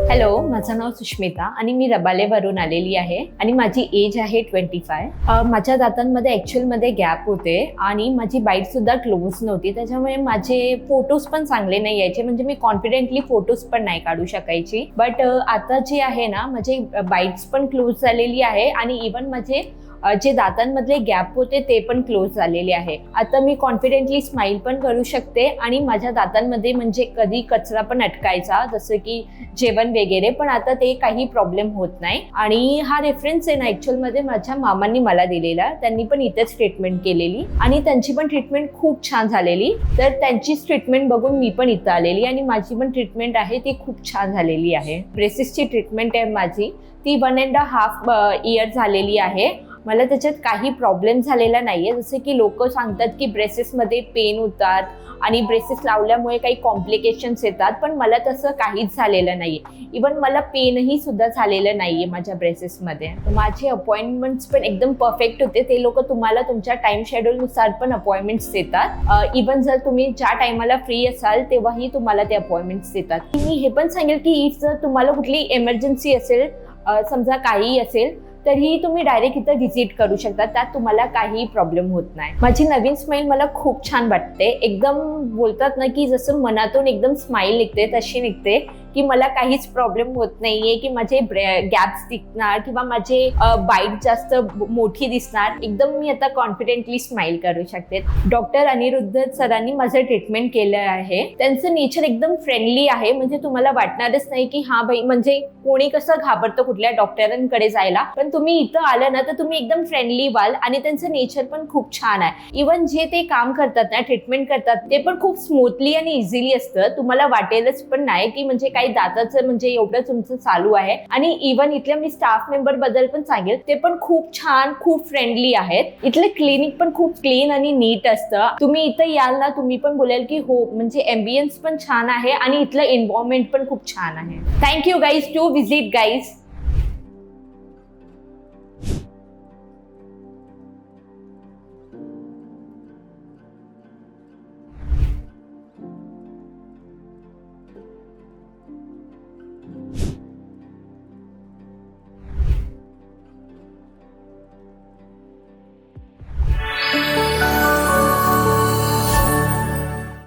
Hello, माझं नाव सुष्मिता आणि मी रबालेवरून आलेली आहे आणि माझी एज आहे 25. माझ्या दातांमध्ये ॲक्च्युअलमध्ये गॅप होते आणि माझी बाईट सुद्धा क्लोज नव्हती, त्याच्यामुळे माझे फोटोज पण चांगले नाही यायचे, म्हणजे मी कॉन्फिडेंटली फोटोज पण नाही काढू शकायची. बट आता जे आहे ना, माझे बाईट्स पण क्लोज झालेली आहे आणि इवन माझे जे दातांमधले गॅप होते ते पण क्लोज झालेले आहे. आता मी कॉन्फिडेंटली स्माईल पण करू शकते आणि माझ्या दातांमध्ये म्हणजे कधी कचरा पण अटकायचा, जसं की जेवण वगैरे, पण आता ते काही प्रॉब्लेम होत नाही. आणि हा रेफरन्स आहे ना ॲक्च्युअलमध्ये माझ्या मामांनी मला दिलेला. त्यांनी पण इथेच ट्रीटमेंट केलेली आणि त्यांची पण ट्रीटमेंट खूप छान झालेली. तर त्यांचीच ट्रीटमेंट बघून मी पण इथं आलेली आणि माझी पण ट्रीटमेंट आहे ती खूप छान झालेली आहे. ब्रेसेसची ट्रीटमेंट आहे माझी, ती 1.5 इयर झालेली आहे. मला त्याच्यात काही प्रॉब्लेम झालेला नाहीये. जसे की लोक सांगतात की ब्रेसेसमध्ये पेन होतात आणि ब्रेसेस लावल्यामुळे काही कॉम्प्लिकेशन्स येतात, पण मला तसं काहीच झालेलं नाहीये. इवन मला पेनही सुद्धा झालेलं नाहीये माझ्या ब्रेसेसमध्ये. माझे अपॉइंटमेंट्स पण एकदम परफेक्ट होते. ते लोक तुम्हाला तुमच्या टाइम शेड्यूलनुसार पण अपॉइंटमेंट्स देतात. इवन जर तुम्ही ज्या टायमाला फ्री असाल तेव्हाही तुम्हाला ते अपॉइंटमेंट्स देतात. मी हे पण सांगेल की इफ जर तुम्हाला कुठली इमर्जन्सी असेल, समजा काही असेल, तरीही तुम्ही डायरेक्ट इथं व्हिजिट करू शकता. त्यात तुम्हाला काही प्रॉब्लेम होत नाही. माझी नवीन स्माईल मला खूप छान वाटते. एकदम बोलतात ना की जसं मनातून एकदम स्माईल निघते तशी निघते, की मला काहीच प्रॉब्लेम होत नाहीये की माझे गॅप्स दिसणार किंवा माझे बाईट जास्त मोठी दिसणार. एकदम मी आता कॉन्फिडेंटली स्माईल करू शकते. डॉक्टर अनिरुद्ध सरांनी माझं ट्रीटमेंट केलं आहे. त्यांचं नेचर एकदम फ्रेंडली आहे, म्हणजे तुम्हाला वाटणारच नाही की हा बाई, म्हणजे कोणी कसं घाबरतं कुठल्या डॉक्टरांकडे जायला, पण तुम्ही इथं आलं ना तर तुम्ही एकदम फ्रेंडली व्हाल. आणि त्यांचं नेचर पण खूप छान आहे. इवन जे ते काम करतात ना, ट्रीटमेंट करतात, ते पण खूप स्मूथली आणि इझिली असतं. तुम्हाला वाटेलच पण नाही की म्हणजे काही दाताचं म्हणजे एवढं तुमचं चालू आहे. आणि इवन इथल्या मी स्टाफ मेंबर बद्दल पण सांगेल, ते पण खूप छान, खूप फ्रेंडली आहेत. इथलं क्लिनिक पण खूप क्लीन आणि नीट असतं. तुम्ही इथं याल ना, तुम्ही पण बोलाल की हो, म्हणजे एम्बियन्स पण छान आहे आणि इथलं एन्व्हायरमेंट पण खूप छान आहे. Thank you guys, to visit guys.